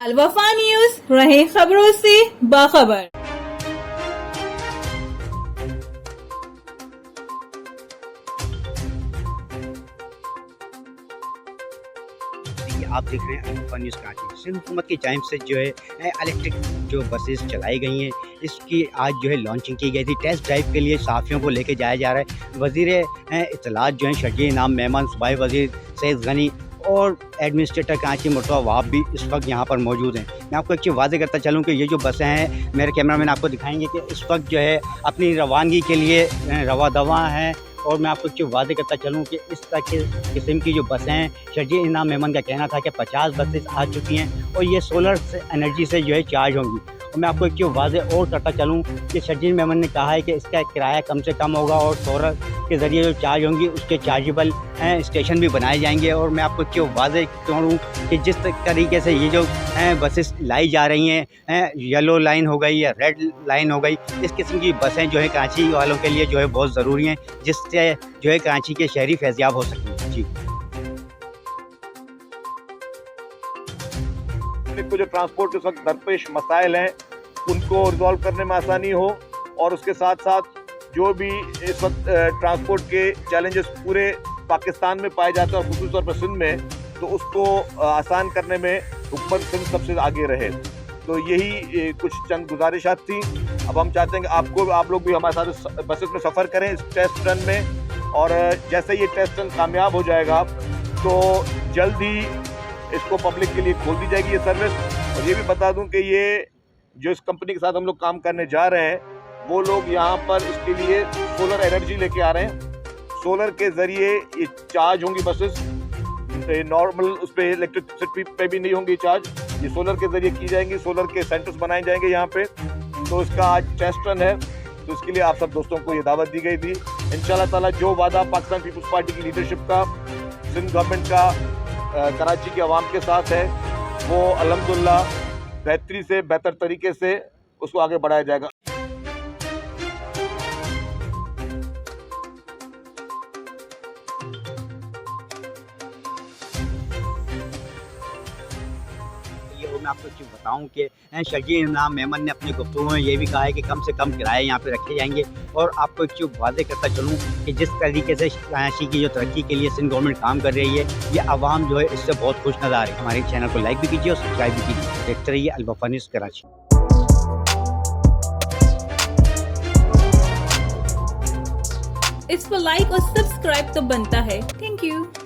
अलवफा news, रहे खबरों से बाखबर। आप देख रहे हैं अलवफा न्यूज़ कराची। सिंध हुकूमत की जानिब से जो है इलेक्ट्रिक जो बसेस चलाई गई हैं, इसकी आज जो है लॉन्चिंग की गई थी। टेस्ट ड्राइव के लिए सहाफ़ियों को लेके जाया जा रहा है। वज़ीर इत्तलात जो हैं शरजील इनाम मेमन, सूबाई वज़ीर सैयद गनी और एडमिनिस्ट्रेटर कराची मुर्तज़ा वहाब भी इस वक्त यहाँ पर मौजूद हैं। मैं आपको एक चीज़ वाज़ेह करता चलूँ कि ये जो बसें हैं, मेरे कैमरामैन आपको दिखाएंगे कि इस वक्त जो है अपनी रवानगी के लिए रवा दवा हैं। और मैं आपको एक वादे करता चलूँ कि इस तरह के किस्म की जो बसें हैं, शरजील इनाम मेमन का कहना था कि 50 बसेस आ चुकी हैं और ये सोलर एनर्जी से जो है चार्ज होंगी। और मैं आपको एक चीज़ वादे और करता चलूँ कि शरजील मेमन ने कहा है कि इसका किराया कम से कम होगा और सोलर के ज़रिए जो चार्ज होंगी उसके चार्जेबल स्टेशन भी बनाए जाएंगे। और मैं आपको एक चीज़ वादे करूँ कि जिस तरीके से ये जो बसेस लाई जा रही हैं, येलो लाइन हो गई या रेड लाइन हो गई, इस किस्म की बसें जो है कराची वालों के लिए जो है बहुत ज़रूरी हैं, जिससे जो है कराची के शहरी फैज़याब हो सकें। जी, को जो ट्रांसपोर्ट के वक्त दरपेश मसाइल हैं उनको रिजॉल्व करने में आसानी हो, और उसके साथ साथ जो भी इस वक्त ट्रांसपोर्ट के चैलेंजेस पूरे पाकिस्तान में पाए जाते हैं और ख़ुसूस तौर पर सिंध में, तो उसको आसान करने में हुकूमत सिंध सबसे आगे रहे। तो यही कुछ चंद गुजारिशात थी। अब हम चाहते हैं कि आप लोग भी हमारे साथ बसेस में सफ़र करें इस टेस्ट रन में, और जैसे ये टेस्ट रन कामयाब हो जाएगा तो जल्द ही इसको पब्लिक के लिए खोल दी जाएगी ये सर्विस। और ये भी बता दूं कि ये जो इस कंपनी के साथ हम लोग काम करने जा रहे हैं, वो लोग यहाँ पर इसके लिए सोलर एनर्जी लेके आ रहे हैं। सोलर के ज़रिए ये चार्ज होंगी बसेस, नॉर्मल उस पर इलेक्ट्रिसिटी पे भी नहीं होंगी चार्ज, ये सोलर के ज़रिए की जाएंगी। सोलर के सेंटर्स बनाए जाएंगे यहाँ पे। तो इसका आज टेस्ट रन है, तो इसके लिए आप सब दोस्तों को ये दावत दी गई थी। इंशाल्लाह ताला जो वादा पाकिस्तान पीपल्स पार्टी की लीडरशिप का, सिंध गवर्नमेंट का कराची के अवाम के साथ है, वो अल्हम्दुलिल्लाह बेहतरी से बेहतर तरीके से उसको आगे बढ़ाया जाएगा। मैं आपको चीज़ बताऊं कि शरजील इनाम मेमन ने अपनी गुफ्तगू में ये भी कहा है कि कम से कम किराए यहाँ पे रखे जाएंगे। और आपको एक चीज़ वादे करता चलूँ कि जिस तरीके से कराची की जो तरक्की के लिए सिंध गवर्नमेंट काम कर रही है, ये आवाम जो है इससे बहुत खुश नज़र आ रही है। हमारे चैनल को लाइक भी कीजिए और सब्सक्राइब भी कीजिए। देखते रहिए अलवफा न्यूज़ कराची। इस पर लाइक और सब्सक्राइब तो बनता है। Thank you.